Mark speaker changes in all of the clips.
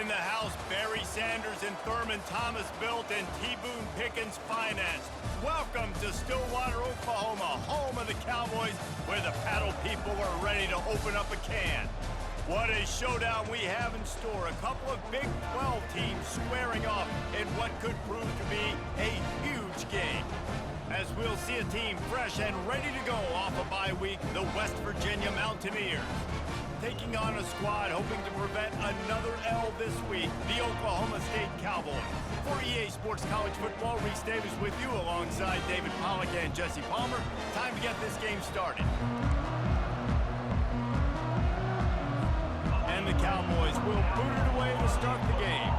Speaker 1: in the house, Barry Sanders and Thurman Thomas built and T. Boone Pickens financed. Welcome to Stillwater, Oklahoma, home of the Cowboys, where the paddle people are ready to open up a can. What a showdown we have in store. A couple of Big 12 teams squaring off in what could prove to be a huge game. As we'll see a team fresh and ready to go off a bye week, the West Virginia Mountaineers. Taking on a squad hoping to prevent another L this week, the Oklahoma State Cowboys. For EA Sports College Football, Reese Davis with you alongside David Pollack and Jesse Palmer. Time to get this game started. And the Cowboys will boot it away to start the game.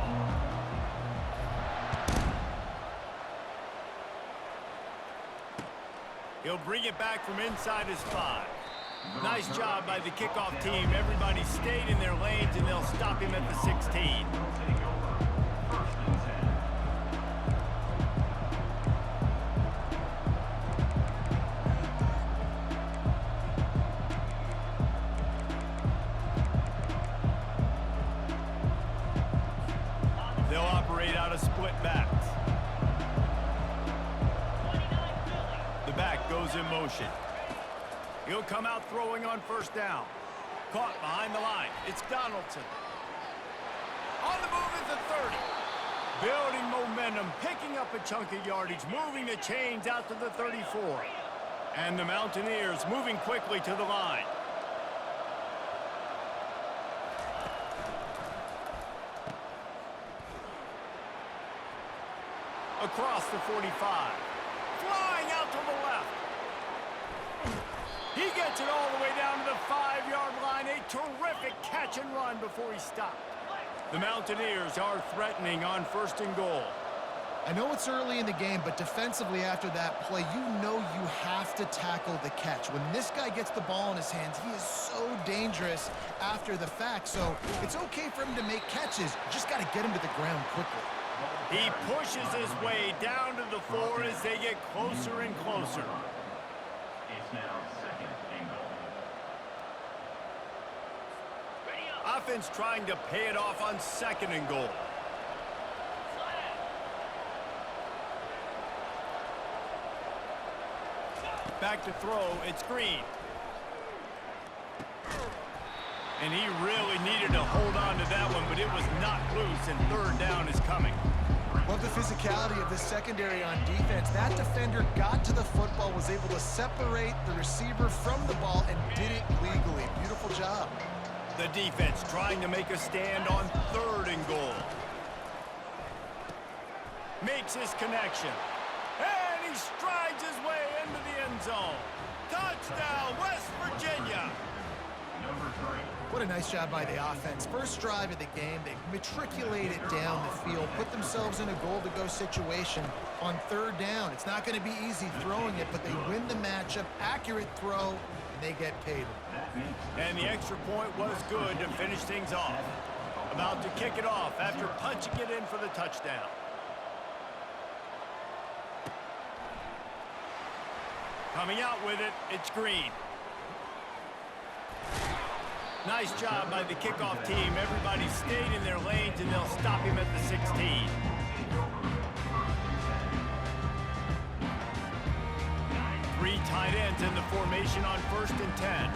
Speaker 1: He'll bring it back from inside his 5. Nice job by the kickoff team. Everybody stayed in their lanes, and they'll stop him at the 16. They'll operate out of split backs. The back goes in motion. He'll come out throwing on first down. Caught behind the line. It's Donaldson. On the move at the 30. Building momentum, picking up a chunk of yardage, moving the chains out to the 34. And the Mountaineers moving quickly to the line. Across the 45. Flying out to the left. He gets it all the way down to the 5-yard line. A terrific catch and run before he stopped. The Mountaineers are threatening on first and goal.
Speaker 2: I know it's early in the game, but defensively after that play, you know you have to tackle the catch. When this guy gets the ball in his hands, he is so dangerous after the fact. So it's okay for him to make catches. You just got to get him to the ground quickly.
Speaker 1: He pushes his way down to the 4 as they get closer and closer. Offense trying to pay it off on second and goal. Back to throw, it's Green. And he really needed to hold on to that one, but it was not loose, and third down is coming.
Speaker 2: Love the physicality of the secondary on defense. That defender got to the football, was able to separate the receiver from the ball, and did it legally. Beautiful job.
Speaker 1: The defense trying to make a stand on third and goal. Makes his connection. And he strides his way into the end zone. Touchdown, West Virginia.
Speaker 2: What a nice job by the offense. First drive of the game, they matriculated down the field, put themselves in a goal-to-go situation on third down. It's not going to be easy throwing it, but they win the matchup. Accurate throw, and they get paid.
Speaker 1: And the extra point was good to finish things off. About to kick it off after punching it in for the touchdown. Coming out with it, it's Green. Nice job by the kickoff team. Everybody stayed in their lanes, and they'll stop him at the 16. Three tight ends in the formation on first and 10.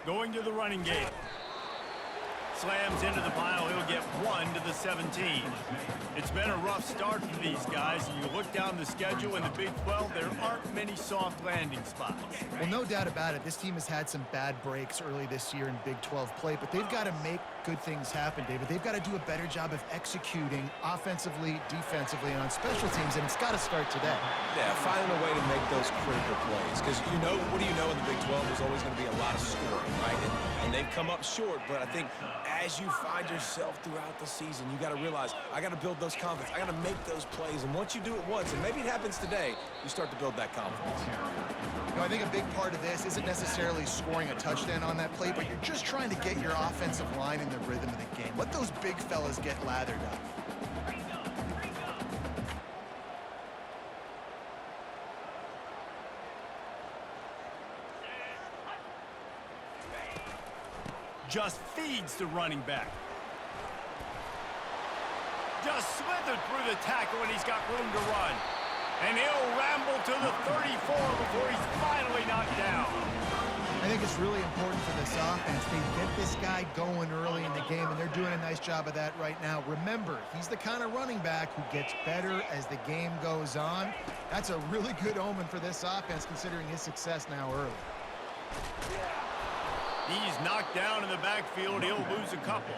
Speaker 1: Going to the running game. Slams into the pile. He'll get 1 to the 17. It's been a rough start for these guys. And you look down the schedule in the Big 12, there aren't many soft landing spots.
Speaker 2: Well, no doubt about it. This team has had some bad breaks early this year in Big 12 play, but they've got to make good things happen, David. They've got to do a better job of executing offensively, defensively, and on special teams, and it's got to start today.
Speaker 3: Yeah, finding a way to make those critical plays. Because, you know, what do you know in the Big 12? There's always going to be a lot of scoring, right? And they've come up short, but I think as you find yourself throughout the season, you got to realize, I got to build those confidence. I got to make those plays. And once you do it once, and maybe it happens today, you start to build that confidence.
Speaker 2: You know, I think a big part of this isn't necessarily scoring a touchdown on that play, but you're just trying to get your offensive line in the rhythm of the game. Let those big fellas get lathered up.
Speaker 1: just feeds the running back. Just slithered through the tackle, and he's got room to run. And he'll ramble to the 34 before he's finally knocked down.
Speaker 2: I think it's really important for this offense. They get this guy going early in the game, and they're doing a nice job of that right now. Remember, he's the kind of running back who gets better as the game goes on. That's a really good omen for this offense, considering his success now early.
Speaker 1: He's knocked down in the backfield. He'll lose a couple.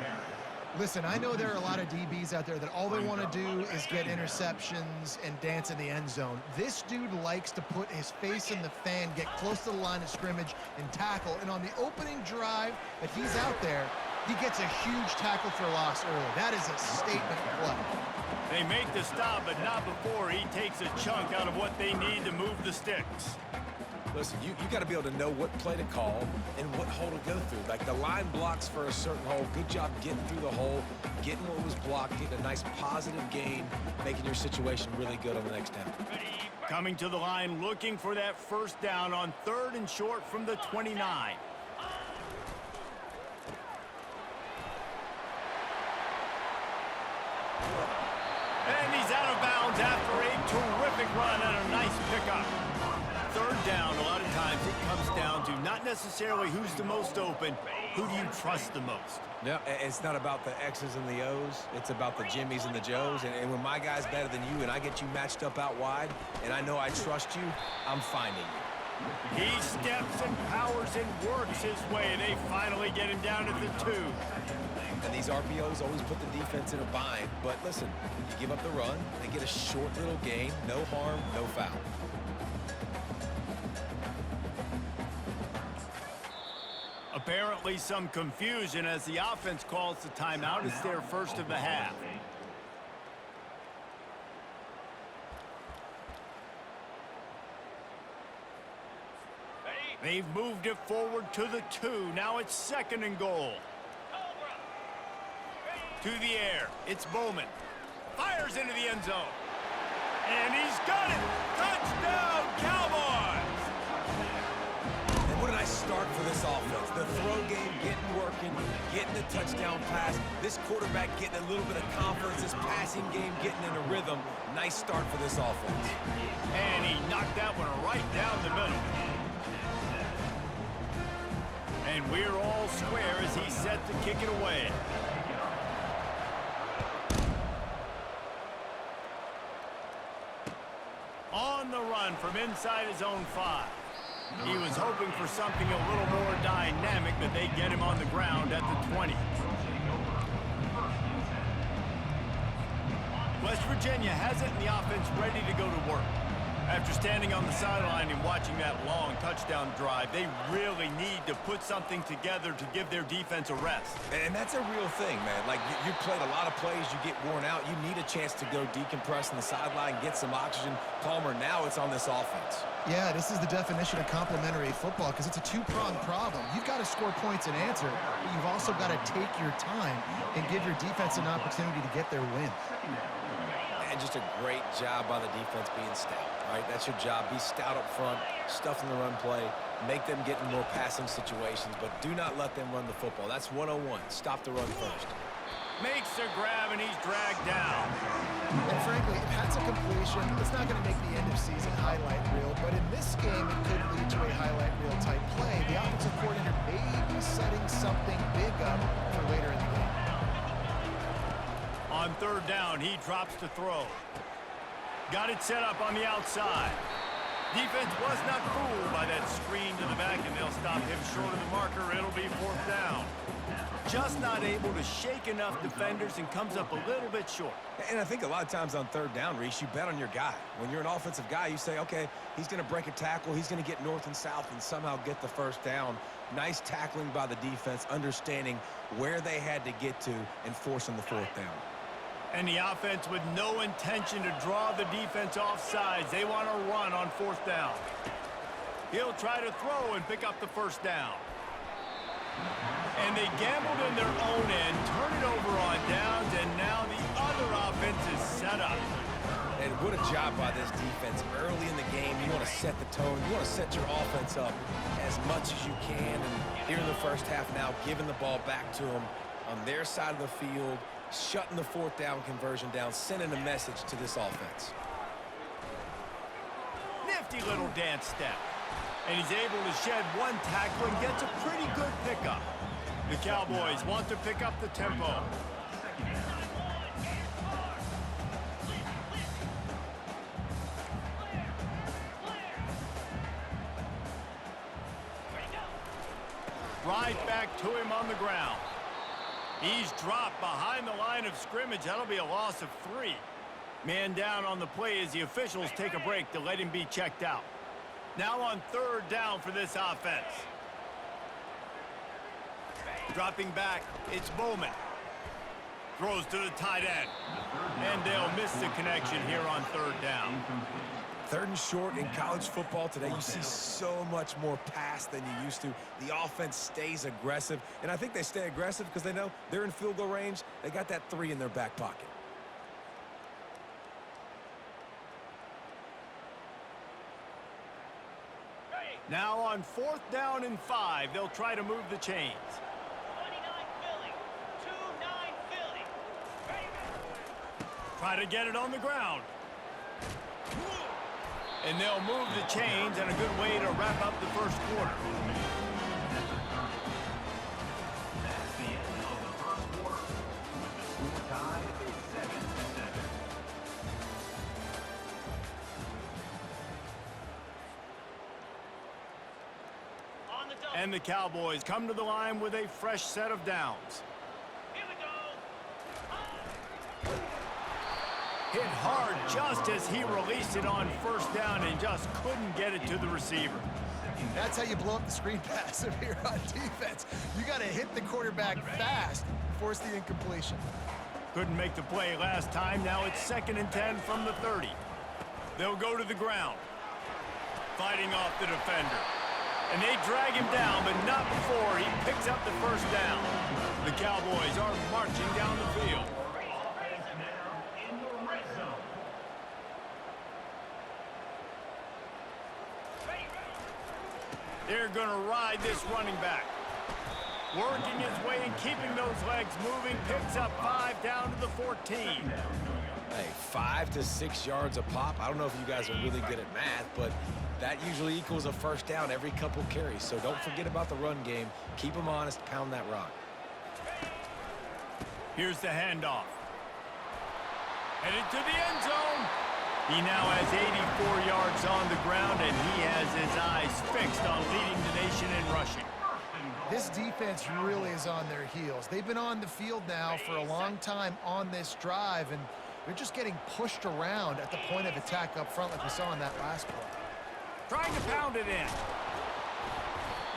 Speaker 2: Listen, I know there are a lot of DBs out there that all they want to do is get interceptions and dance in the end zone. This dude likes to put his face in the fan, get close to the line of scrimmage, and tackle. And on the opening drive that he's out there, he gets a huge tackle for loss early. That is a statement play.
Speaker 1: They make the stop, but not before he takes a chunk out of what they need to move the sticks.
Speaker 3: Listen, you got to be able to know what play to call and what hole to go through. Like the line blocks for a certain hole. Good job getting through the hole, getting what was blocked, getting a nice positive gain, making your situation really good on the next down.
Speaker 1: Coming to the line, looking for that first down on 3rd and short from the 29. And he's out of bounds after a terrific run and a nice pickup. 3rd down, a lot of times it comes down to not necessarily who's the most open, who do you trust the most?
Speaker 3: Yeah, it's not about the X's and the O's. It's about the Jimmies and the Joes. And when my guy's better than you and I get you matched up out wide and I know I trust you, I'm finding you.
Speaker 1: He steps and powers and works his way. They finally get him down at the 2.
Speaker 3: And these RPOs always put the defense in a bind. But listen, you give up the run, they get a short little gain, no harm, no foul.
Speaker 1: Apparently some confusion as the offense calls the timeout. It's their first of the half. They've moved it forward to the 2. Now it's 2nd and goal. To the air. It's Bowman. Fires into the end zone. And he's got it. Touchdown, Cowboys!
Speaker 3: What a nice start for this offense. The throw game getting working, getting the touchdown pass. This quarterback getting a little bit of confidence. This passing game getting in a rhythm. Nice start for this offense.
Speaker 1: And he knocked that one right down the middle. And we're all square as he's set to kick it away. On the run from inside his own 5. He was hoping for something a little more dynamic, but they get him on the ground at the 20. West Virginia has it, and the offense ready to go to work. After standing on the sideline and watching that long touchdown drive, they really need to put something together to give their defense a rest.
Speaker 3: And that's a real thing, man. Like, you played a lot of plays, you get worn out. You need a chance to go decompress on the sideline, get some oxygen. Palmer, now it's on this offense.
Speaker 2: Yeah, this is the definition of complementary football because it's a two-pronged problem. You've got to score points and answer, but you've also got to take your time and give your defense an opportunity to get their win.
Speaker 3: And just a great job by the defense being stout, right? That's your job. Be stout up front, stuff in the run play, make them get in more passing situations, but do not let them run the football. That's 101. Stop the run first.
Speaker 1: Makes the grab, and he's dragged down.
Speaker 2: And frankly, if that's a completion, it's not going to make the end-of-season highlight reel, but in this game, it could lead to a highlight reel type play. The offensive coordinator may be setting something big up for later in the game.
Speaker 1: On 3rd down, he drops to throw. Got it set up on the outside. Defense was not fooled by that screen to the back, and they'll stop him short of the marker. It'll be 4th down. Just not able to shake enough defenders and comes up a little bit short.
Speaker 3: And I think a lot of times on 3rd down, Reese, you bet on your guy. When you're an offensive guy, you say, okay, he's going to break a tackle. He's going to get north and south and somehow get the 1st down. Nice tackling by the defense, understanding where they had to get to and forcing the 4th down.
Speaker 1: And the offense with no intention to draw the defense off sides. They want to run on 4th down. He'll try to throw and pick up the 1st down. And they gambled in their own end, turn it over on downs, and now the other offense is set up.
Speaker 3: And what a job by this defense. Early in the game, you want to set the tone. You want to set your offense up as much as you can. And here in the first half now, giving the ball back to them on their side of the field, shutting the fourth down conversion down, sending a message to this offense.
Speaker 1: Nifty little dance step. And he's able to shed one tackle and gets a pretty good pickup. The Cowboys want to pick up the tempo. Right back to him on the ground. He's dropped behind the line of scrimmage. That'll be a loss of 3. Man down on the play as the officials take a break to let him be checked out. Now on 3rd down for this offense. Dropping back, it's Bowman. Throws to the tight end. And they'll miss the connection here on 3rd down.
Speaker 3: 3rd and short in college football today. You see so much more pass than you used to. The offense stays aggressive. And I think they stay aggressive because they know they're in field goal range. They got that 3 in their back pocket.
Speaker 1: Now on 4th down and 5, they'll try to move the chains.
Speaker 4: 29 Philly. 2-9 Philly.
Speaker 1: Try to get it on the ground. And they'll move the chains, and a good way to wrap up the first quarter.
Speaker 5: That's the end of the first quarter. The score tied at 7-7.
Speaker 4: On the double.
Speaker 1: And the Cowboys come to the line with a fresh set of downs.
Speaker 4: Here we go.
Speaker 1: Hit hard just as he released it on 1st down and just couldn't get it to the receiver.
Speaker 2: That's how you blow up the screen pass if you're on defense. You got to hit the quarterback fast and force the incompletion.
Speaker 1: Couldn't make the play last time. Now it's 2nd and 10 from the 30. They'll go to the ground. Fighting off the defender. And they drag him down, but not before he picks up the 1st down. The Cowboys are marching down the field. They're going to ride this running back. Working his way and keeping those legs moving. Picks up 5 down to the 14.
Speaker 3: Hey, 5 to 6 yards a pop. I don't know if you guys are really good at math, but that usually equals a 1st down every couple carries. So don't forget about the run game. Keep them honest. Pound that rock.
Speaker 1: Here's the handoff. Headed to the end zone. He now has 84 yards on the ground, and he has his eyes fixed on leading the nation in rushing.
Speaker 2: This defense really is on their heels. They've been on the field now for a long time on this drive, and they're just getting pushed around at the point of attack up front like we saw in that last play.
Speaker 1: Trying to pound it in.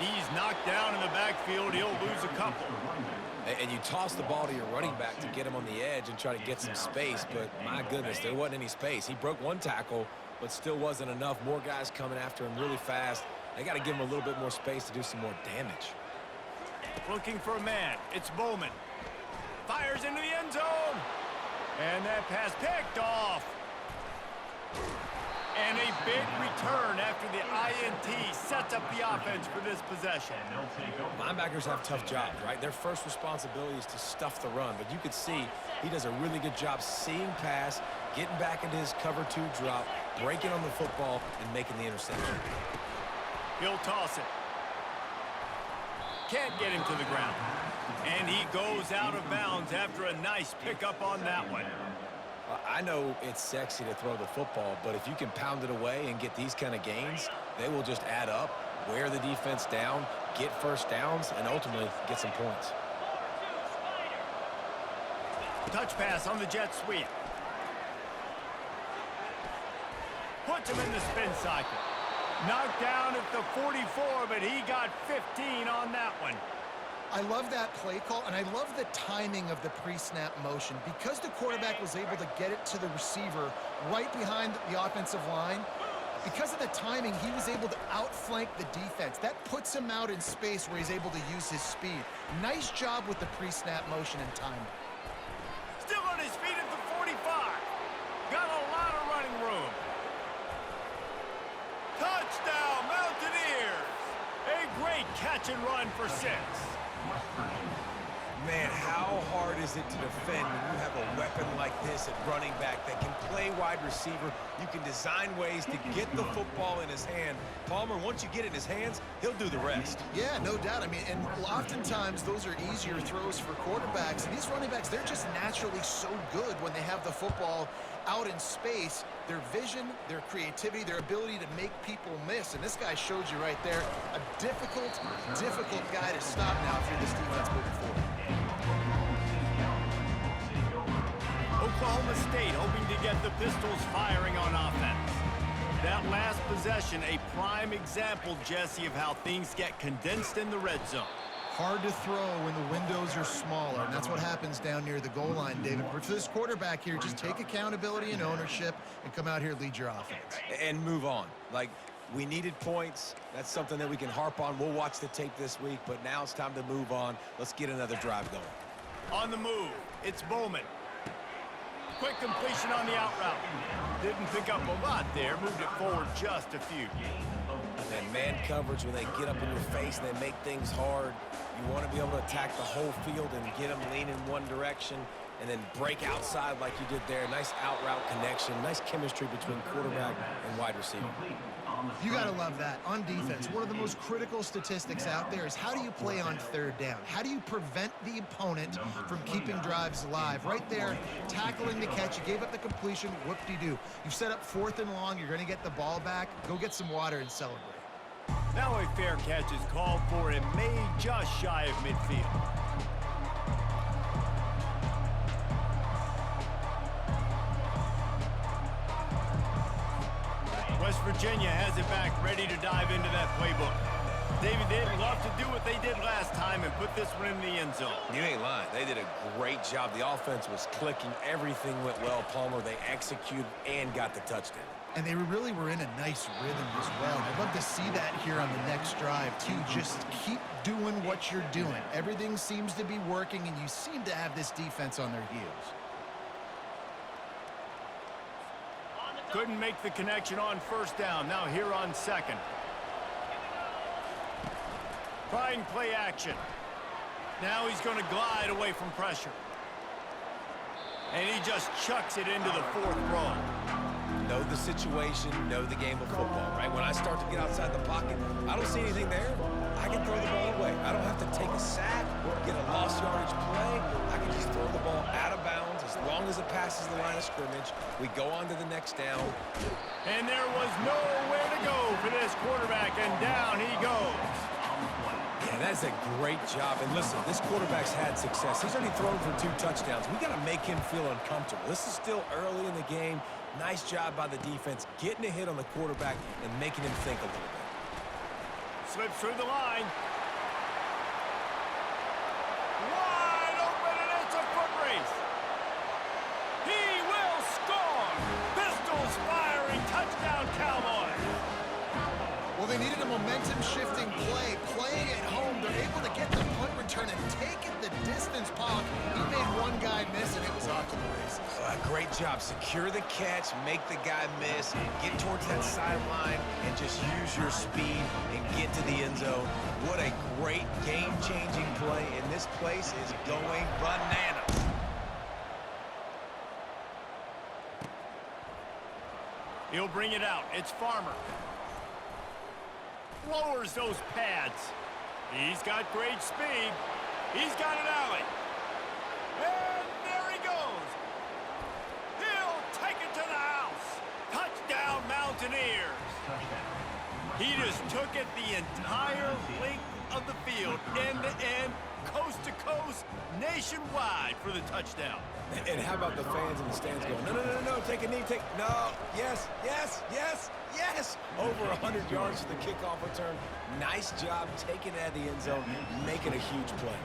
Speaker 1: He's knocked down in the backfield. He'll lose a couple.
Speaker 3: And you toss the ball to your running back to get him on the edge and try to get some space, but my goodness, there wasn't any space. He broke one tackle, but still wasn't enough. More guys coming after him really fast. They got to give him a little bit more space to do some more damage.
Speaker 1: Looking for a man. It's Bowman. Fires into the end zone. And that pass picked off. And a big return after the INT sets up the offense for this possession.
Speaker 3: Linebackers have tough jobs, right? Their first responsibility is to stuff the run, but you could see he does a really good job seeing pass, getting back into his cover 2 drop, breaking on the football, and making the interception.
Speaker 1: He'll toss it. Can't get him to the ground. And he goes out of bounds after a nice pickup on that one.
Speaker 3: I know it's sexy to throw the football, but if you can pound it away and get these kind of gains, they will just add up, wear the defense down, get 1st downs, and ultimately get some points.
Speaker 1: Touch pass on the jet sweep. Puts him in the spin cycle. Knocked down at the 44, but he got 15 on that one.
Speaker 2: I love that play call, and I love the timing of the pre-snap motion. Because the quarterback was able to get it to the receiver right behind the offensive line, because of the timing, he was able to outflank the defense. That puts him out in space where he's able to use his speed. Nice job with the pre-snap motion and timing.
Speaker 1: Still on his feet at the 45. Got a lot of running catch and run for 6.
Speaker 3: Man, how hard is it to defend when you have a weapon like this at running back that can play wide receiver? You can design ways to get the football in his hand. Palmer, once you get it in his hands, he'll do the rest.
Speaker 2: Yeah, no doubt. I mean, and oftentimes those are easier throws for quarterbacks. And these running backs, they're just naturally so good when they have the football out in space. Their vision, their creativity, their ability to make people miss. And this guy showed you right there, a difficult guy to stop now if you're this defense moving forward.
Speaker 1: Oklahoma State hoping to get the Pistols firing on offense. That last possession, a prime example, Jesse, of how things get condensed in the red zone.
Speaker 2: Hard to throw when the windows are smaller, and that's what happens down near the goal line, David. But for this quarterback here, just take accountability and ownership and come out here and lead your offense.
Speaker 3: And move on. Like, we needed points. That's something that we can harp on. We'll watch the tape this week, but now it's time to move on. Let's get another drive going.
Speaker 1: On the move, it's Bowman. Quick completion on the out route. Didn't pick up a lot there, moved it forward just a few.
Speaker 3: And man coverage, when they get up in your face and they make things hard, you want to be able to attack the whole field and get them lean in one direction and then break outside like you did there. Nice out route connection, nice chemistry between quarterback and wide receiver.
Speaker 2: You got to love that. On defense, one of the most critical statistics out there is how do you play on third down? How do you prevent the opponent from keeping drives alive? Right there, tackling the catch. You gave up the completion. Whoop-de-doo. You've set up 4th and long. You're going to get the ball back. Go get some water and celebrate.
Speaker 1: Now a fair catch is called for and made just shy of midfield. West Virginia has it back, ready to dive into that playbook. David, they'd love to do what they did last time and put this one in the end zone.
Speaker 3: You ain't lying. They did a great job. The offense was clicking. Everything went well, Palmer. They executed and got the touchdown.
Speaker 2: And they really were in a nice rhythm as well. I'd love to see that here on the next drive, too. Just keep doing what you're doing. Everything seems to be working, and you seem to have this defense on their heels.
Speaker 1: Couldn't make the connection on 1st down. Now here on 2nd. Trying play action. Now he's going to glide away from pressure. And he just chucks it into the 4th row.
Speaker 3: Know the situation, know the game of football, right? When I start to get outside the pocket, I don't see anything there. I can throw the ball away. I don't have to take a sack, get a lost yardage play. I can just throw the ball out of bounds as long as it passes the line of scrimmage. We go on to the next down.
Speaker 1: And there was nowhere to go for this quarterback, and down he goes.
Speaker 3: Yeah, that's a great job. And listen, this quarterback's had success. He's already thrown for 2 touchdowns. We got to make him feel uncomfortable. This is still early in the game. Nice job by the defense, getting a hit on the quarterback and making him think a little bit.
Speaker 1: Slips through the line. Wide open, and it's a foot race. He will score. Pistols firing, touchdown Cowboys.
Speaker 2: Well, they needed a momentum-shifting play. Playing at home, they're able to get the punt return and take it the distance. Pollock, he made one guy miss, and it was off to the races.
Speaker 3: Great job. Secure the catch, make the guy miss, get towards that sideline, and just use your speed and get to the end zone. What a great game-changing play, and this place is going bananas.
Speaker 1: He'll bring it out. It's Farmer. Lowers those pads. He's got great speed. He's got an alley. And there he goes. He'll take it to the house. Touchdown Mountaineers. He just took it the entire length of the field, end to end, coast to coast, nationwide for the touchdown.
Speaker 3: And how about the fans in the stands going, no, no, no, no, take a knee, no, yes, yes, yes, yes. Over 100 yards to the kickoff return. Nice job taking it out of the end zone, making a huge play.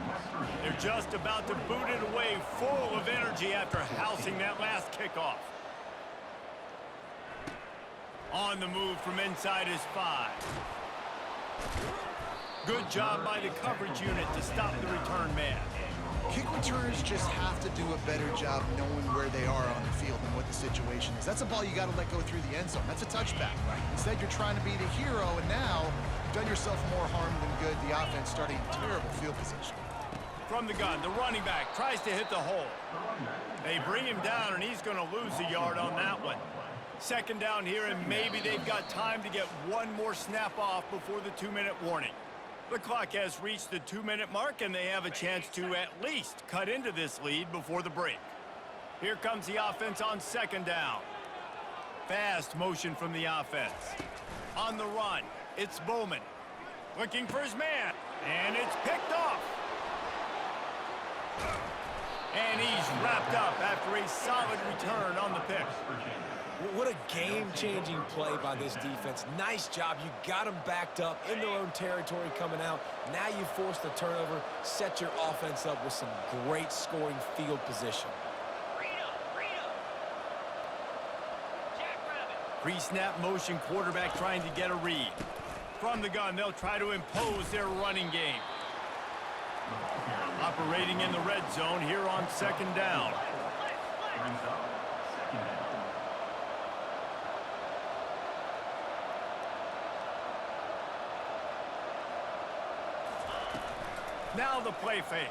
Speaker 1: They're just about to boot it away, full of energy after housing that last kickoff. On the move from inside his 5. Good job by the coverage unit to stop the return man.
Speaker 2: Kick returners just have to do a better job knowing where they are on the field and what the situation is. That's a ball you got to let go through the end zone. That's a touchback. Instead, you're trying to be the hero, and now you've done yourself more harm than good. The offense starting in terrible field position.
Speaker 1: From the gun, the running back tries to hit the hole. They bring him down, and he's going to lose a yard on that one. Second down here, and maybe they've got time to get one more snap off before the 2-minute warning. The clock has reached the 2-minute mark, and they have a chance to at least cut into this lead before the break. Here comes the offense on second down. Fast motion from the offense. On the run, it's Bowman. Looking for his man, and it's picked off. And he's wrapped up after a solid return on the pick.
Speaker 3: What a game-changing play by this defense. Nice job. You got them backed up in their own territory coming out. Now you force the turnover, set your offense up with some great scoring field position.
Speaker 1: Pre-snap motion, quarterback trying to get a read. From the gun, they'll try to impose their running game. Operating in the red zone here on second down. Now the play fake.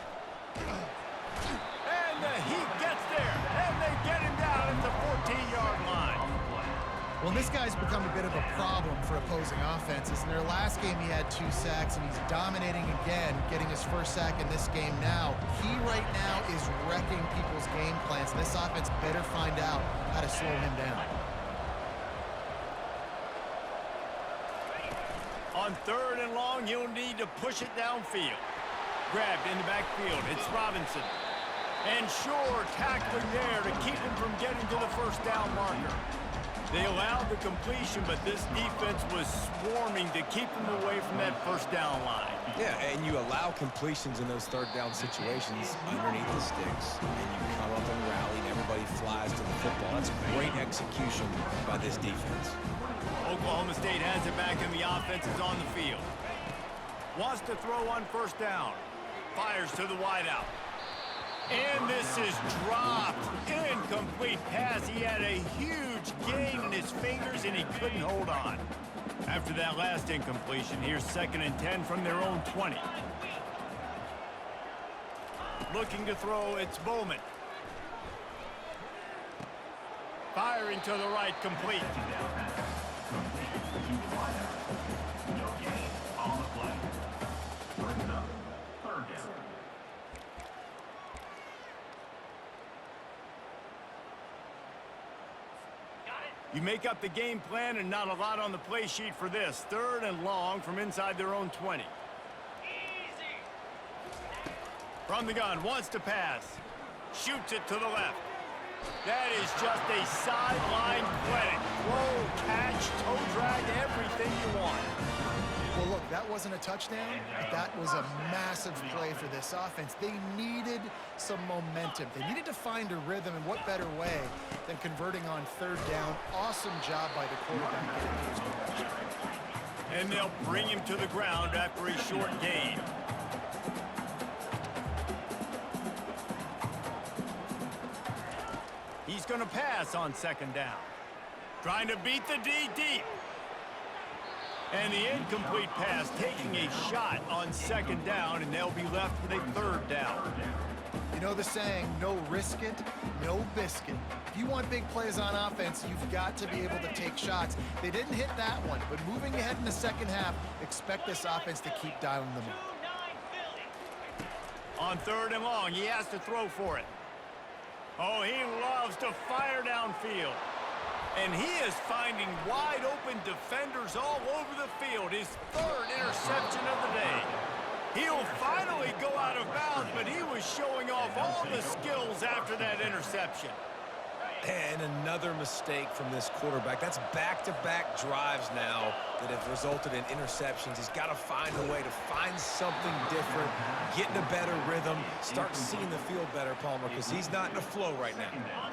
Speaker 1: And he gets there. And they get him down at the 14-yard line.
Speaker 2: Well, this guy's become a bit of a problem for opposing offenses. In their last game, he had 2 sacks, and he's dominating again, getting his first sack in this game now. He right now is wrecking people's game plans. This offense better find out how to slow him down.
Speaker 1: On third and long, you'll need to push it downfield. Grabbed in the backfield, it's Robinson. And sure, tackling there to keep him from getting to the first down marker. They allowed the completion, but this defense was swarming to keep him away from that first down line.
Speaker 3: Yeah, and you allow completions in those third down situations underneath the sticks, and you come up and rally, and everybody flies to the football. That's great execution by this defense.
Speaker 1: Oklahoma State has it back, and the offense is on the field. Wants to throw on first down. Fires to the wideout. And this is dropped. Incomplete pass. He had a huge gain in his fingers, and he couldn't hold on. After that last incompletion, here's 2nd and 10 from their own 20. Looking to throw, it's Bowman. Firing to the right, complete.
Speaker 5: No gain on the play. Brings up third down.
Speaker 1: You make up the game plan, and not a lot on the play sheet for this. Third and long from inside their own 20.
Speaker 4: Easy.
Speaker 1: From the gun, wants to pass. Shoots it to the left. That is just a sideline clinic. Throw, catch, toe drag, everything you want.
Speaker 2: Well, look, that wasn't a touchdown, but that was a massive play for this offense. They needed some momentum. They needed to find a rhythm, and what better way than converting on third down. Awesome job by the quarterback.
Speaker 1: And they'll bring him to the ground after a short gain. He's going to pass on second down. Trying to beat the D deep. And the incomplete pass taking a shot on second down, and they'll be left with a third down.
Speaker 2: You know the saying, no risk it, no biscuit. If you want big plays on offense, you've got to be able to take shots. They didn't hit that one, but moving ahead in the second half, expect this offense to keep dialing them up.
Speaker 1: On third and long, he has to throw for it. Oh, he loves to fire downfield. And he is finding wide-open defenders all over the field. His third interception of the day. He'll finally go out of bounds, but he was showing off all the skills after that interception.
Speaker 3: And another mistake from this quarterback. That's back-to-back drives now that have resulted in interceptions. He's got to find a way to find something different, get in a better rhythm, start seeing the field better, Palmer, because he's not in a flow right now.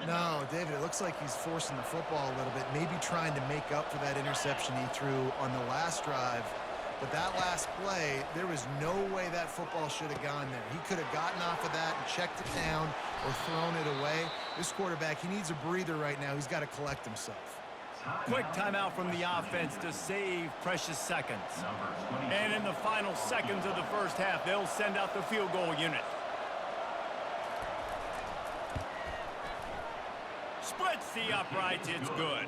Speaker 2: No, David, it looks like he's forcing the football a little bit, maybe trying to make up for that interception he threw on the last drive. But that last play, there was no way that football should have gone there. He could have gotten off of that and checked it down or thrown it away. This quarterback, he needs a breather right now. He's got to collect himself.
Speaker 1: Quick timeout from the offense to save precious seconds. And in the final seconds of the first half, they'll send out the field goal unit. Splits the uprights, it's good.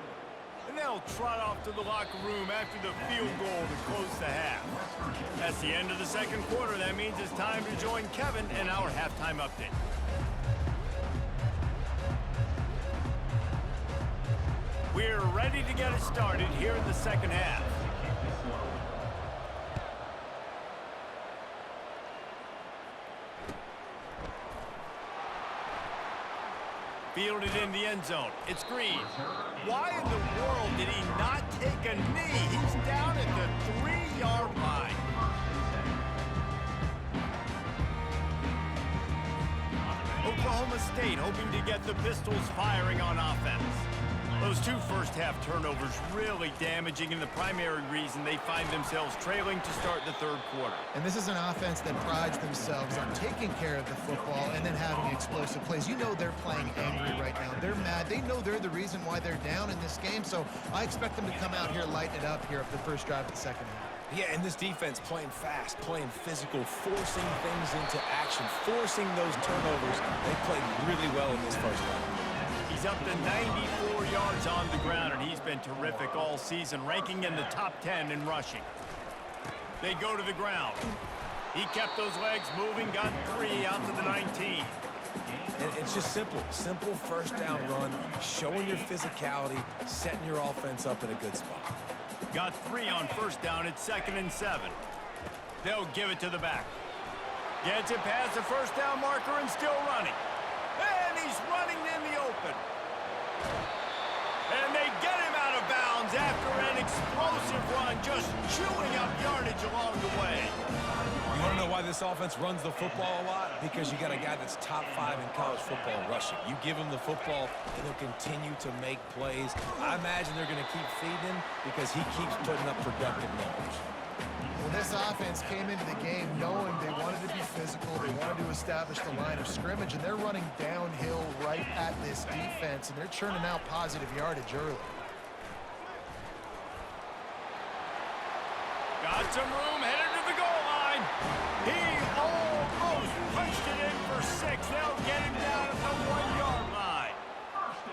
Speaker 1: And they'll trot off to the locker room after the field goal to close the half. That's the end of the second quarter. That means it's time to join Kevin in our halftime update. We're ready to get it started here in the second half. Fielded in the end zone. It's Green. Why in the world did he not take a knee? He's down at the 3-yard line. Oklahoma State hoping to get the Pistols firing on offense. Those two first-half turnovers really damaging, and the primary reason they find themselves trailing to start the third quarter.
Speaker 2: And this is an offense that prides themselves on taking care of the football and then having explosive plays. You know they're playing angry right now. They're mad. They know they're the reason why they're down in this game, so I expect them to come out here, lighten it up here for the first drive of the second half.
Speaker 3: Yeah, and this defense playing fast, playing physical, forcing things into action, forcing those turnovers. They played really well in this first half.
Speaker 1: He's up to 94 yards on the ground, and he's been terrific all season, ranking in the top 10 in rushing. They go to the ground. He kept those legs moving, got 3 out to the 19.
Speaker 3: And it's just simple first down run, showing your physicality, setting your offense up in a good spot.
Speaker 1: Got 3 on first down. It's 2nd and 7. They'll give it to the back. Gets it past the first down marker and still running. And he's running in the open. And they get him out of bounds after an explosive run, just chewing up yardage along the way.
Speaker 3: You want to know why this offense runs the football a lot? Because you got a guy that's top 5 in college football rushing. You give him the football, and he'll continue to make plays. I imagine they're going to keep feeding him because he keeps putting up productive numbers.
Speaker 2: Well, this offense came into the game knowing they wanted to be physical, they wanted to establish the line of scrimmage, and they're running downhill right at this defense, and they're churning out positive yardage early.
Speaker 1: Got some room, headed to the goal line. He almost punched it in for 6. They'll get him down at the 1-yard line.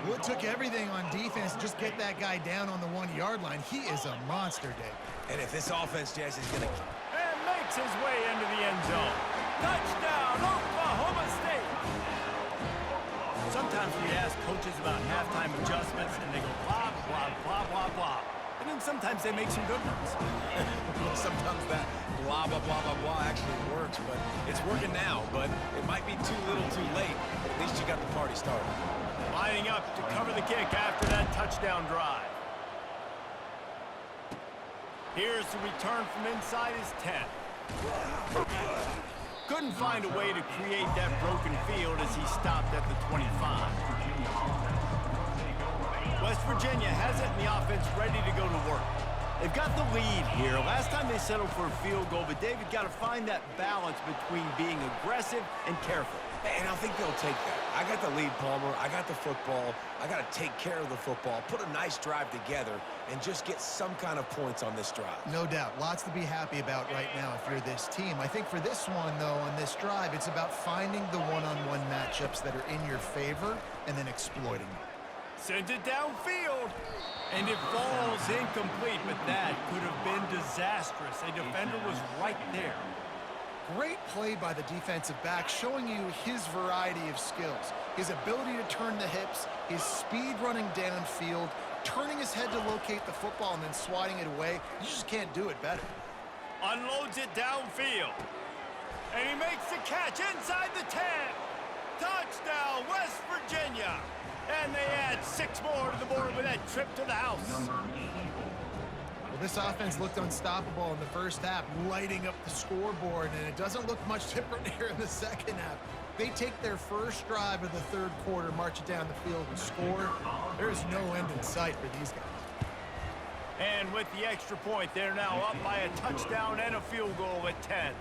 Speaker 2: Well, it took everything on defense to just get that guy down on the 1-yard line. He is a monster, Dave.
Speaker 3: And if this offense, Jesse, is going to...
Speaker 1: And makes his way into the end zone. Touchdown, Oklahoma State. Sometimes we ask coaches about halftime adjustments, and they go blah, blah, blah, blah, blah. And then sometimes they make some good ones.
Speaker 3: Sometimes that blah, blah, blah, blah, blah actually works, but it's working now. But it might be too little too late. But at least you got the party started.
Speaker 1: Lining up to cover the kick after that touchdown drive. Here's the return from inside his 10. Couldn't find a way to create that broken field as he stopped at the 25. West Virginia has it in the offense ready to go to work. They've got the lead here. Last time they settled for a field goal, but David got to find that balance between being aggressive and careful.
Speaker 3: And I think they'll take that. I got the lead, Palmer. I got the football. I got to take care of the football, put a nice drive together, and just get some kind of points on this drive.
Speaker 2: No doubt. Lots to be happy about right now if you're this team. I think for this one, though, on this drive, it's about finding the one-on-one matchups that are in your favor and then exploiting them.
Speaker 1: Sends it downfield. And it falls incomplete, but that could have been disastrous. A defender was right there.
Speaker 2: Great play by the defensive back, showing you his variety of skills. His ability to turn the hips, his speed running downfield, turning his head to locate the football and then swatting it away. You just can't do it better.
Speaker 1: Unloads it downfield. And he makes the catch inside the 10. Touchdown, West Virginia. And they add 6 more to the board with that trip to the house.
Speaker 2: Well, this offense looked unstoppable in the first half, lighting up the scoreboard, and it doesn't look much different here in the second half. They take their first drive of the third quarter, march it down the field, and score. There is no end in sight for these guys.
Speaker 1: And with the extra point, they're now up by a touchdown and a field goal at 10.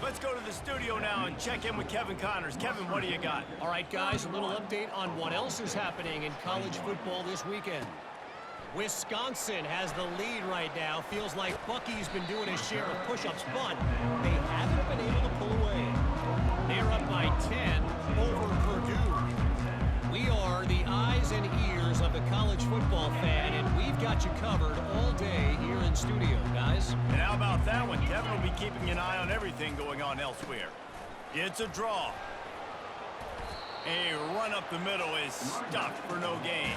Speaker 1: Let's go to the studio now and check in with Kevin Connors. Kevin, what do you got?
Speaker 6: All right, guys, a little update on what else is happening in college football this weekend. Wisconsin has the lead right now. Feels like Bucky's been doing his share of push-ups, but they haven't been able to pull away. They're up by 10 over Purdue. We are the eyes and ears of the college football fan, and we've got you covered all day here in studio, guys.
Speaker 1: And how about that one? Kevin will be keeping an eye on everything going on elsewhere. It's a draw. A run up the middle is stuffed for no gain.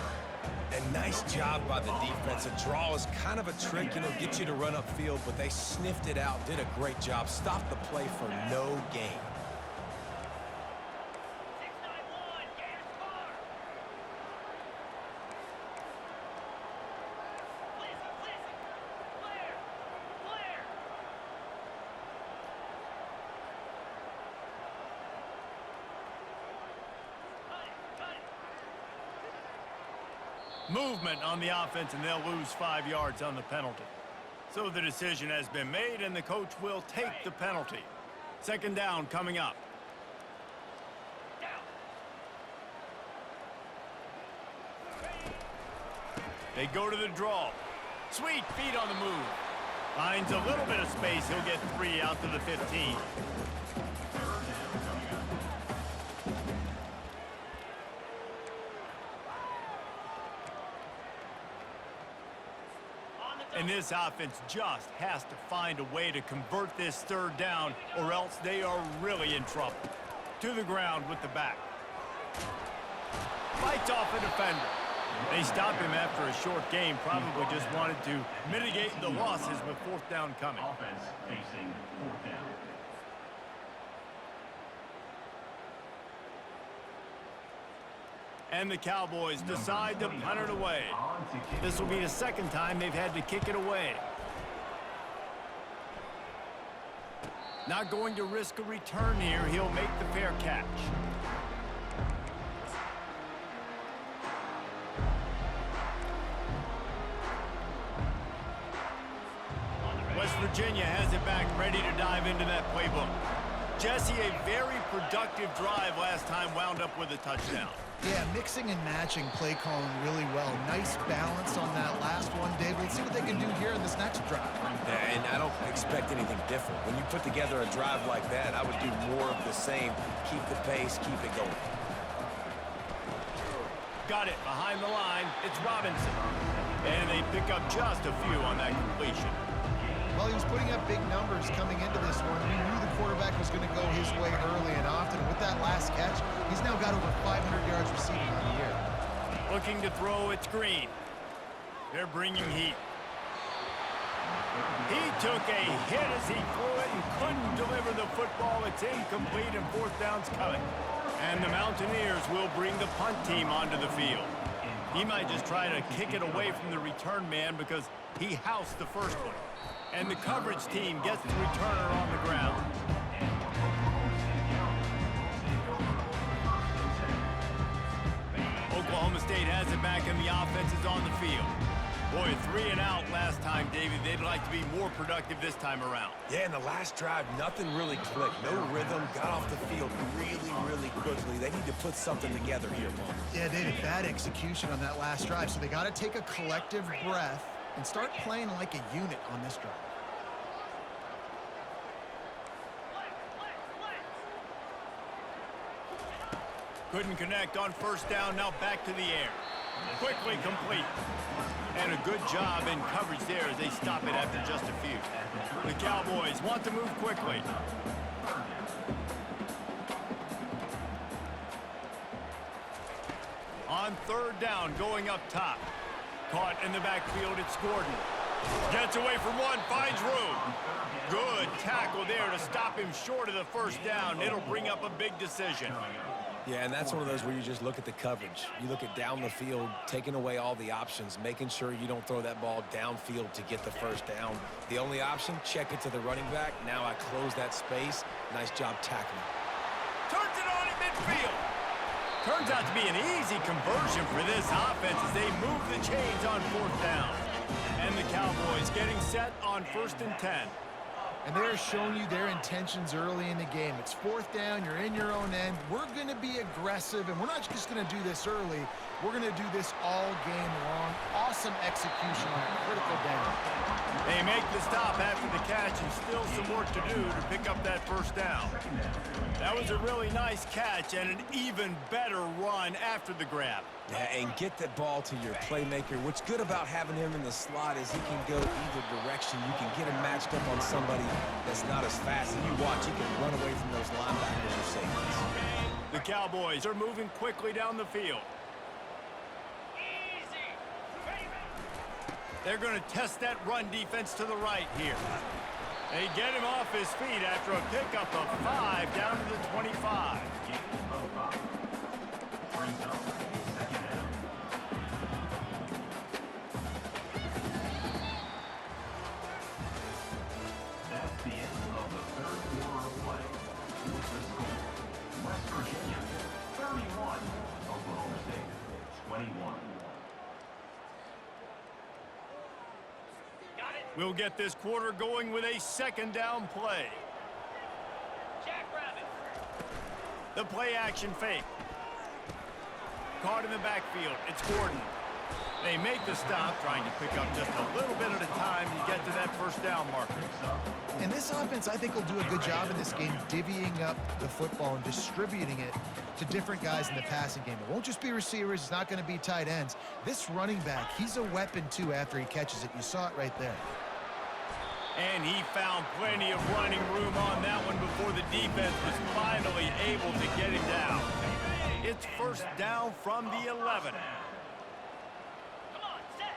Speaker 3: And nice job by the defense. A draw is kind of a trick, you know, get you to run upfield, but they sniffed it out, did a great job, stopped the play for no gain.
Speaker 4: 691, Gators far. Listen, Blair. Cut it.
Speaker 1: Movement on the offense, and they'll lose 5 yards on the penalty. So the decision has been made, and the coach will take the penalty. Second down coming up. They go to the draw. Sweet feet on the move. Finds a little bit of space. He'll get 3 out to the 15. And this offense just has to find a way to convert this third down, or else they are really in trouble. To the ground with the back. Fights off a defender. They stop him after a short game, probably just wanted to mitigate the losses with fourth down coming.
Speaker 5: Offense facing fourth down.
Speaker 1: And the Cowboys decide to punt it away. This will be the second time they've had to kick it away. Not going to risk a return here. He'll make the fair catch. West Virginia has it back, ready to dive into that playbook. Jesse, a very productive drive last time, wound up with a touchdown.
Speaker 2: Yeah, mixing and matching play calling really well. Nice balance on that last one, Dave. Let's see what they can do here in this next drive.
Speaker 3: Yeah, and I don't expect anything different. When you put together a drive like that, I would do more of the same. Keep the pace, keep it going.
Speaker 1: Got it behind the line. It's Robinson. And they pick up just a few on that completion.
Speaker 2: Well, he was putting up big numbers coming into this one. We knew the quarterback was going to go his way early and often. With that last catch, he's now got over 500 yards receiving on the year.
Speaker 1: Looking to throw, it's Green. They're bringing heat. He took a hit as he threw it and couldn't deliver the football. It's incomplete and fourth down's coming. And the Mountaineers will bring the punt team onto the field. He might just try to kick it away from the return man because he housed the first one. And the coverage team gets the returner on the ground. Oklahoma State has it back and the offense is on the field. Boy, 3 and out last time, David. They'd like to be more productive this time around.
Speaker 3: Yeah, in the last drive, nothing really clicked. No rhythm, got off the field really quickly. They need to put something together here, Paul.
Speaker 2: Yeah, David, bad execution on that last drive. So they got to take a collective breath and start playing like a unit on this drive.
Speaker 1: Couldn't connect on first down, now back to the air. Quickly complete. And a good job in coverage there as they stop it after just a few. The Cowboys want to move quickly. On third down, going up top. Caught in the backfield, it's Gordon. Gets away from one, finds room. Good tackle there to stop him short of the first down. It'll bring up a big decision.
Speaker 3: Yeah, and that's one of those where you just look at the coverage. You look at down the field, taking away all the options, making sure you don't throw that ball downfield to get the first down. The only option, check it to the running back. Now I close that space. Nice job tackling.
Speaker 1: Turns it on in midfield. Turns out to be an easy conversion for this offense as they move the chains on fourth down. And the Cowboys getting set on 1st and 10.
Speaker 2: And they're showing you their intentions early in the game. It's 4th down, you're in your own end. We're going to be aggressive, and we're not just going to do this early. We're going to do this all game long. Awesome execution on a critical down.
Speaker 1: They make the stop after the catch and still some work to do to pick up that 1st down. That was a really nice catch and an even better run after the grab.
Speaker 3: Yeah, and get that ball to your playmaker. What's good about having him in the slot is he can go either direction. You can get him matched up on somebody that's not as fast. And you watch, he can run away from those linebackers or safeties.
Speaker 1: The Cowboys are moving quickly down the field.
Speaker 4: Easy. Ready, ready.
Speaker 1: They're going to test that run defense to the right here. They get him off his feet after a pickup of 5 down to the 25.
Speaker 5: That's the end of the third quarter of play. With the score, West Virginia 31, Oklahoma State 21.
Speaker 4: Got it.
Speaker 1: We'll get this quarter going with a 2nd down play.
Speaker 4: Jackrabbit.
Speaker 1: The play action fake. Caught in the backfield. It's Gordon. They make the stop, trying to pick up just a little bit at a time to get to that 1st down marker.
Speaker 2: And this offense, I think, will do a good job in this game divvying up the football and distributing it to different guys in the passing game. It won't just be receivers. It's not going to be tight ends. This running back, he's a weapon, too, after he catches it. You saw it right there.
Speaker 1: And he found plenty of running room on that one before the defense was finally able to get him down. It's 1st down from the 11.
Speaker 4: Come on, set.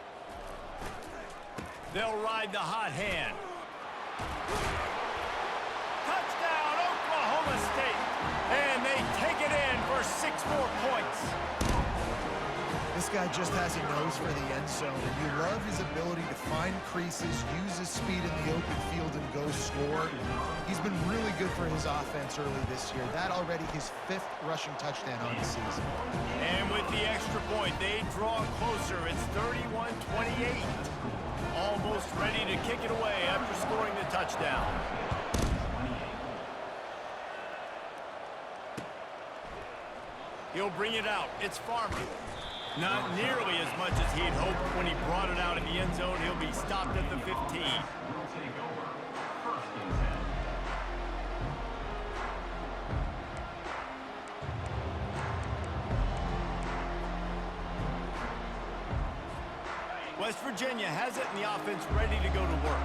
Speaker 1: They'll ride the hot hand. Touchdown, Oklahoma State. And they take it in for 6 more points.
Speaker 2: This guy just has a nose for the end zone, and you love his ability to find creases, use his speed in the open field, and go score. He's been really good for his offense early this year. That already his 5th rushing touchdown on the season.
Speaker 1: And with the extra point, they draw closer. It's 31-28. Almost ready to kick it away after scoring the touchdown. He'll bring it out. It's Farmer. Not nearly as much as he'd hoped when he brought it out in the end zone. He'll be stopped at the 15.
Speaker 5: Will take over 1st and 10.
Speaker 1: West Virginia has it, and the offense ready to go to work.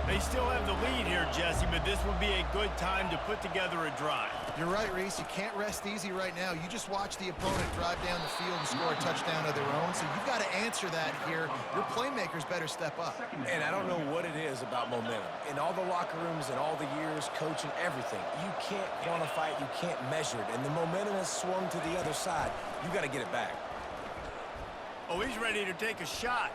Speaker 1: They still have the lead here, Jesse, but this would be a good time to put together a drive.
Speaker 2: You're right, Reese. You can't rest easy right now. You just watch the opponent drive down the field and score a touchdown of their own, so you've got to answer that here. Your playmakers better step up.
Speaker 3: And I don't know what it is about momentum. In all the locker rooms and all the years, coaching, everything, you can't quantify it, you can't measure it. And the momentum has swung to the other side. You got to get it back.
Speaker 1: Oh, he's ready to take a shot.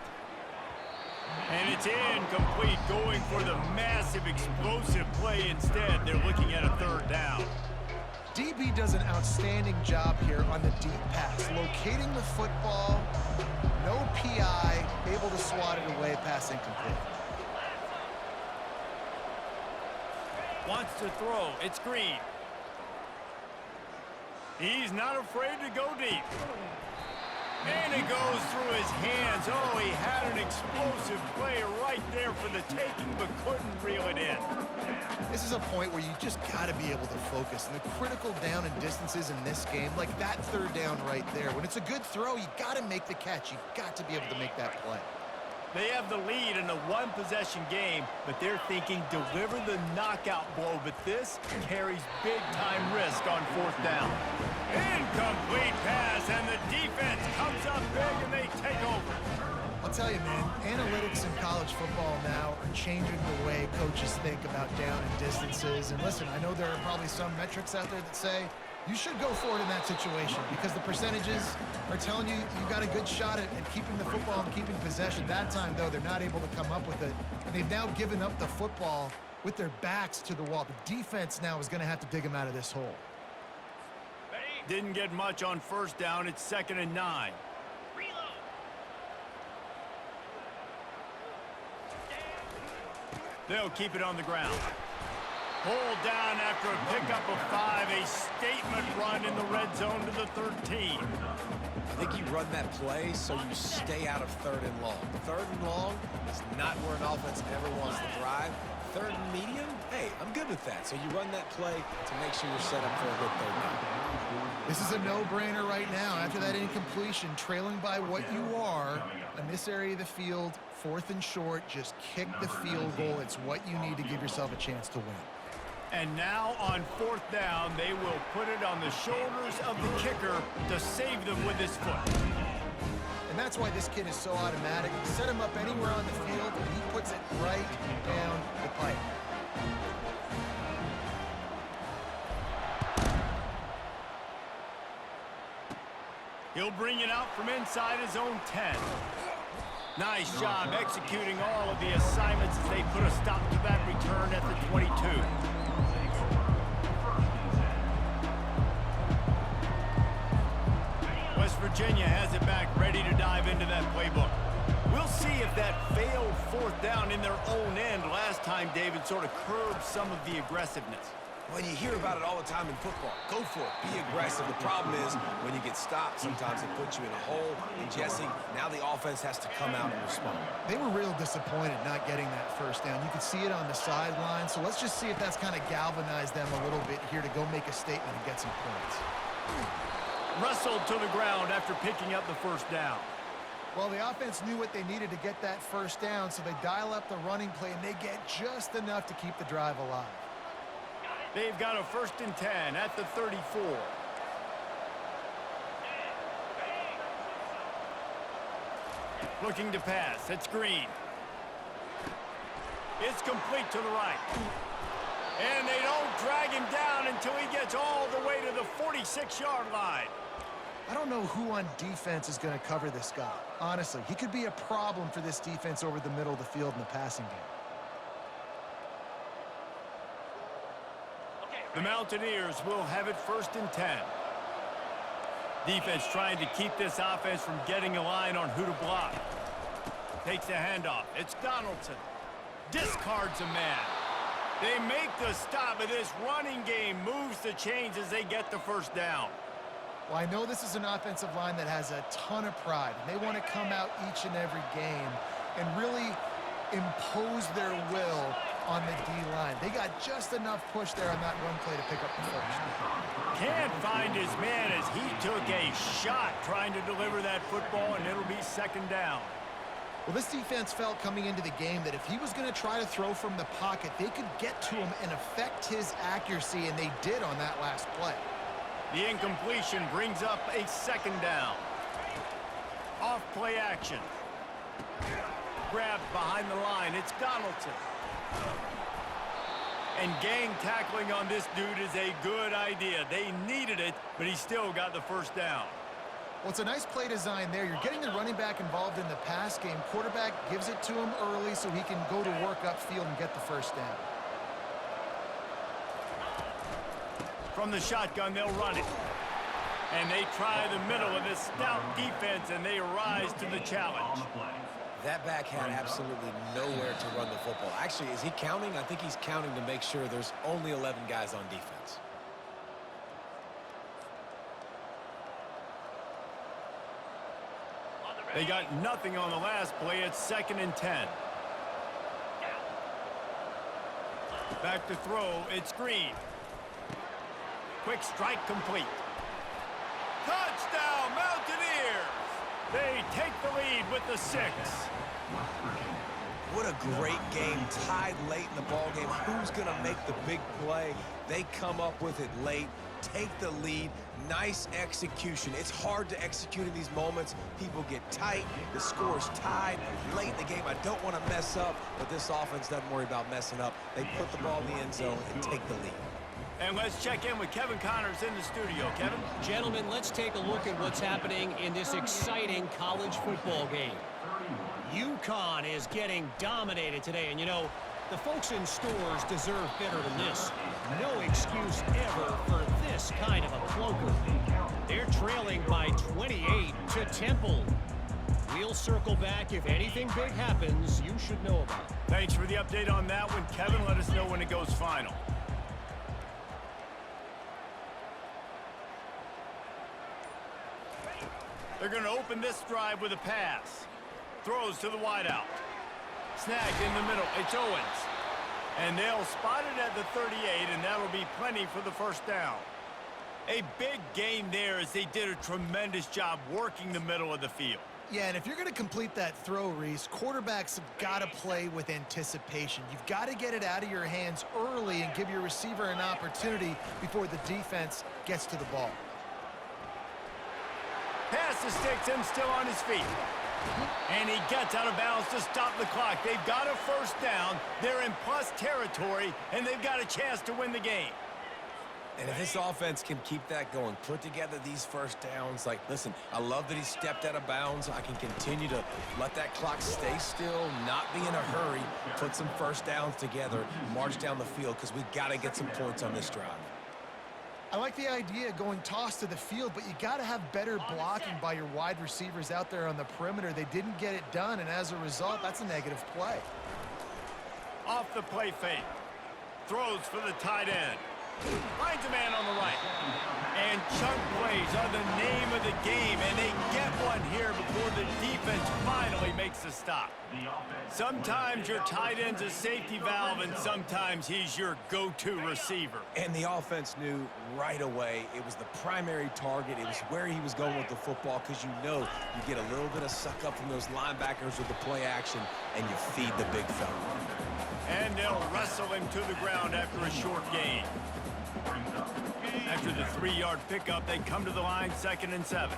Speaker 1: And it's incomplete, going for the massive explosive play instead. They're looking at a 3rd down.
Speaker 2: DB does an outstanding job here on the deep pass, locating the football, no PI, able to swat it away, pass incomplete.
Speaker 1: Wants to throw. It's Green. He's not afraid to go deep. And it goes through his hands. Oh, he had an explosive play right there for the taking, but couldn't reel it in.
Speaker 2: This is a point where you just got to be able to focus. And the critical down and distances in this game, like that 3rd down right there, when it's a good throw, you got to make the catch. You've got to be able to make that play.
Speaker 1: They have the lead in a 1-possession game, but they're thinking deliver the knockout blow, but this carries big-time risk on 4th down. Incomplete pass, and the defense comes up big, and they take over.
Speaker 2: I'll tell you, man, analytics in college football now are changing the way coaches think about down and distances. And listen, I know there are probably some metrics out there that say you should go for it in that situation because the percentages are telling you you've got a good shot at keeping the football and keeping possession. That time, though, they're not able to come up with it. And they've now given up the football with their backs to the wall. The defense now is going to have to dig them out of this hole.
Speaker 1: Didn't get much on 1st down. It's 2nd and 9.
Speaker 4: Reload.
Speaker 1: They'll keep it on the ground. Pulled down after a pickup of 5. A statement run in the red zone to the 13.
Speaker 3: I think you run that play so you stay out of 3rd and long. 3rd and long is not where an offense ever wants to drive. 3rd and medium, hey, I'm good with that. So you run that play to make sure you're set up for a good 3rd down.
Speaker 2: This is a no-brainer right now. After that incompletion, trailing by what you are in this area of the field, 4th and short, just kick the field goal. It's what you need to give yourself a chance to win.
Speaker 1: And now on 4th down, they will put it on the shoulders of the kicker to save them with his foot.
Speaker 2: And that's why this kid is so automatic. Set him up anywhere on the field, and he puts it right down the pipe.
Speaker 1: He'll bring it out from inside his own 10. Nice job executing all of the assignments as they put a stop to that return at the 22. West Virginia has it back, ready to dive into that playbook. We'll see if that failed 4th down in their own end last time, David, sort of curbed some of the aggressiveness.
Speaker 3: Well, you hear about it all the time in football. Go for it. Be aggressive. The problem is when you get stopped, sometimes it puts you in a hole. And, Jesse, now the offense has to come out and respond.
Speaker 2: They were real disappointed not getting that 1st down. You could see it on the sideline. So let's just see if that's kind of galvanized them a little bit here to go make a statement and get some points.
Speaker 1: Wrestled to the ground after picking up the 1st down.
Speaker 2: Well, the offense knew what they needed to get that 1st down, so they dial up the running play, and they get just enough to keep the drive alive.
Speaker 1: They've got a 1st and 10 at the 34. Looking to pass. It's Green. It's complete to the right. And they don't drag him down until he gets all the way to the 46-yard line.
Speaker 2: I don't know who on defense is going to cover this guy. Honestly, he could be a problem for this defense over the middle of the field in the passing game.
Speaker 1: The Mountaineers will have it 1st and 10. Defense trying to keep this offense from getting a line on who to block. Takes the handoff. It's Donaldson. Discards a man. They make the stop, but this running game moves the chains as they get the 1st down.
Speaker 2: Well, I know this is an offensive line that has a ton of pride. They want to come out each and every game and really impose their will on the D-line. They got just enough push there on that run play to pick up the 1st.
Speaker 1: Can't find his man as he took a shot trying to deliver that football, and it'll be 2nd down.
Speaker 2: Well, this defense felt coming into the game that if he was going to try to throw from the pocket, they could get to him and affect his accuracy, and they did on that last play.
Speaker 1: The incompletion brings up a 2nd down. Off play action. Grabbed behind the line. It's Donaldson. And gang tackling on this dude is a good idea. They needed it, but he still got the 1st down.
Speaker 2: Well, it's a nice play design there. You're getting the running back involved in the pass game. Quarterback gives it to him early so he can go to work upfield and get the 1st down.
Speaker 1: From the shotgun, they'll run it. And they try the middle of this stout defense, and they rise to the challenge.
Speaker 3: That back had absolutely nowhere to run the football. Actually, is he counting? I think he's counting to make sure there's only 11 guys on defense.
Speaker 1: They got nothing on the last play. It's 2nd and 10. Back to throw. It's Green. Quick strike complete. Touchdown, Mountaineers! They take the lead with the 6.
Speaker 3: What a great game, tied late in the ball game. Who's going to make the big play? They come up with it late, take the lead. Nice execution. It's hard to execute in these moments. People get tight. The score's tied late in the game. I don't want to mess up, but this offense doesn't worry about messing up. They put the ball in the end zone and take the lead.
Speaker 1: And let's check in with Kevin Connors in the studio. Kevin?
Speaker 6: Gentlemen, let's take a look at what's happening in this exciting college football game. UConn is getting dominated today, and you know, the folks in stores deserve better than this. No excuse ever for this kind of a clunker. They're trailing by 28 to Temple. We'll circle back. If anything big happens, you should know about it.
Speaker 1: Thanks for the update on that one, Kevin. Let us know when it goes final. They're going to open this drive with a pass. Throws to the wideout. Snagged in the middle. It's Owens. And they'll spot it at the 38, and that'll be plenty for the first down. A big gain there as they did a tremendous job working the middle of the field.
Speaker 2: Yeah, and if you're going to complete that throw, Reese, quarterbacks have got to play with anticipation. You've got to get it out of your hands early and give your receiver an opportunity before the defense gets to the ball.
Speaker 1: Pass to Sticks, still on his feet. And he gets out of bounds to stop the clock. They've got a first down. They're in plus territory, and they've got a chance to win the game.
Speaker 3: And if this offense can keep that going, put together these first downs, like, listen, I love that he stepped out of bounds. I can continue to let that clock stay still, not be in a hurry, put some first downs together, march down the field, because we got to get some points on this drive.
Speaker 2: I like the idea of going toss to the field, but you got to have better blocking by your wide receivers out there on the perimeter. They didn't get it done, and as a result, that's a negative play.
Speaker 1: Off the play fake. Throws for the tight end. Finds a man on the right. And chunk plays are the name of the game, and they get one here before the defense finally makes the stop. Sometimes your tight end's a safety valve, and sometimes he's your go-to receiver.
Speaker 3: And the offense knew right away it was the primary target. It was where he was going with the football, because you know you get a little bit of suck up from those linebackers with the play action, and you feed the big fella.
Speaker 1: And they'll wrestle him to the ground after a short gain. After the 3-yard pickup, they come to the line, 2nd and 7.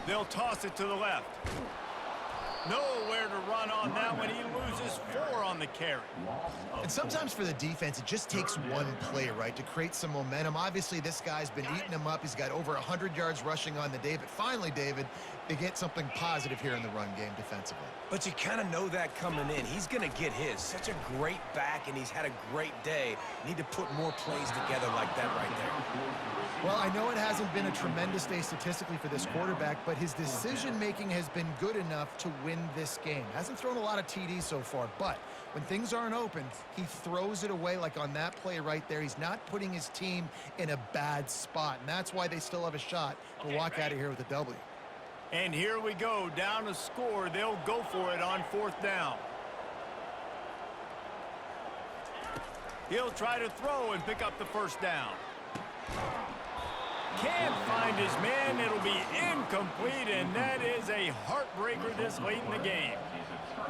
Speaker 1: They'll toss it to the left. Nowhere to run on that one. He loses 4 on the carry.
Speaker 2: And sometimes for the defense, it just takes one play, right, to create some momentum. Obviously, this guy's been eating him up. He's got over 100 yards rushing on the day. But finally, David, they get something positive here in the run game defensively.
Speaker 3: But you kind of know that coming in. He's going to get his. Such a great back, and he's had a great day. Need to put more plays together like that right there.
Speaker 2: Well, I know it hasn't been a tremendous day statistically for this quarterback, but his decision-making has been good enough to win this game. Hasn't thrown a lot of TDs so far, but when things aren't open, he throws it away like on that play right there. He's not putting his team in a bad spot, and that's why they still have a shot to walk out of here with a W.
Speaker 1: And here we go, down a score. They'll go for it on 4th down. He'll try to throw and pick up the first down. Can't find his man. It'll be incomplete, and that is a heartbreaker this late in the game.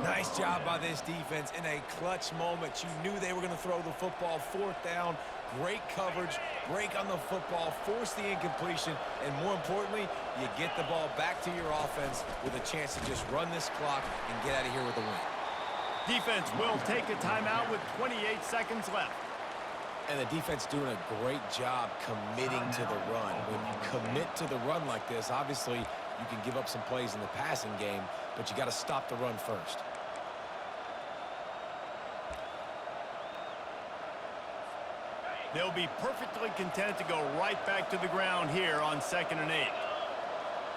Speaker 3: Nice job by this defense in a clutch moment. You knew they were going to throw the football. 4th down, great coverage, break on the football, force the incompletion, and more importantly, you get the ball back to your offense with a chance to just run this clock and get out of here with a win.
Speaker 1: Defense will take a timeout with 28 seconds left.
Speaker 3: And the defense doing a great job committing to the run. When you commit to the run like this, obviously you can give up some plays in the passing game, but you got to stop the run first.
Speaker 1: They'll be perfectly content to go right back to the ground here on 2nd and 8.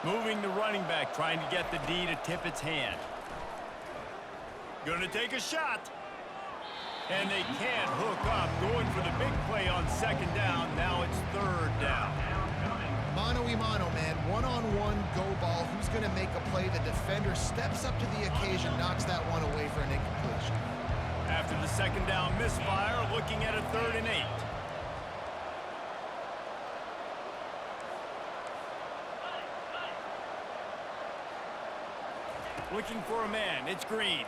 Speaker 1: Moving the running back, trying to get the D to tip its hand. Gonna take a shot. And they can't hook up. Going for the big play on 2nd down. Now it's 3rd down.
Speaker 2: Mano-y-mano, man. One-on-one go ball. Who's going to make a play? The defender steps up to the occasion, knocks that one away for an incompletion.
Speaker 1: After the 2nd down misfire, looking at a 3rd and 8. Looking for a man. It's Green.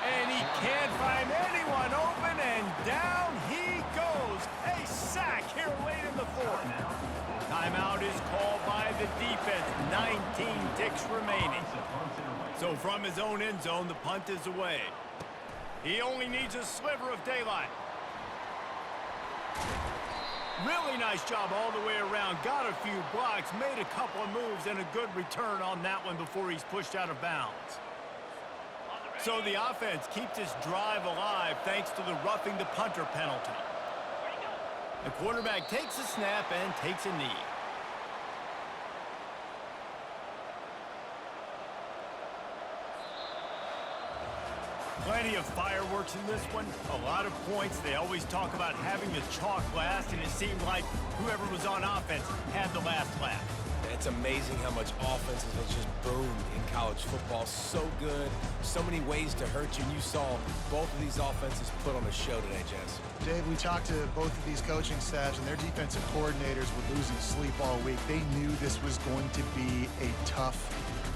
Speaker 1: And he can't find anyone open, and down he goes. A sack here late in the 4th. Timeout is called by the defense. 19 ticks remaining. So from his own end zone, the punt is away. He only needs a sliver of daylight. Really nice job all the way around. Got a few blocks, made a couple of moves, and a good return on that one before he's pushed out of bounds. So the offense keeps this drive alive thanks to the roughing the punter penalty. The quarterback takes a snap and takes a knee. Plenty of fireworks in this one, a lot of points. They always talk about having the chalk last, and it seemed like whoever was on offense had the last laugh.
Speaker 3: It's amazing how much offenses have just boomed in college football. So good, so many ways to hurt you, and you saw both of these offenses put on a show today, Jess.
Speaker 2: Dave, we talked to both of these coaching staffs, and their defensive coordinators were losing sleep all week. They knew this was going to be a tough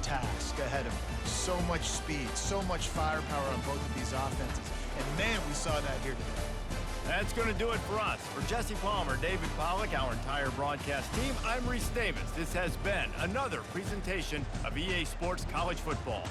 Speaker 2: task ahead of them. So much speed, so much firepower on both of these offenses. And man, we saw that here today.
Speaker 1: That's going to do it for us. For Jesse Palmer, David Pollack, our entire broadcast team, I'm Reese Davis. This has been another presentation of EA Sports College Football.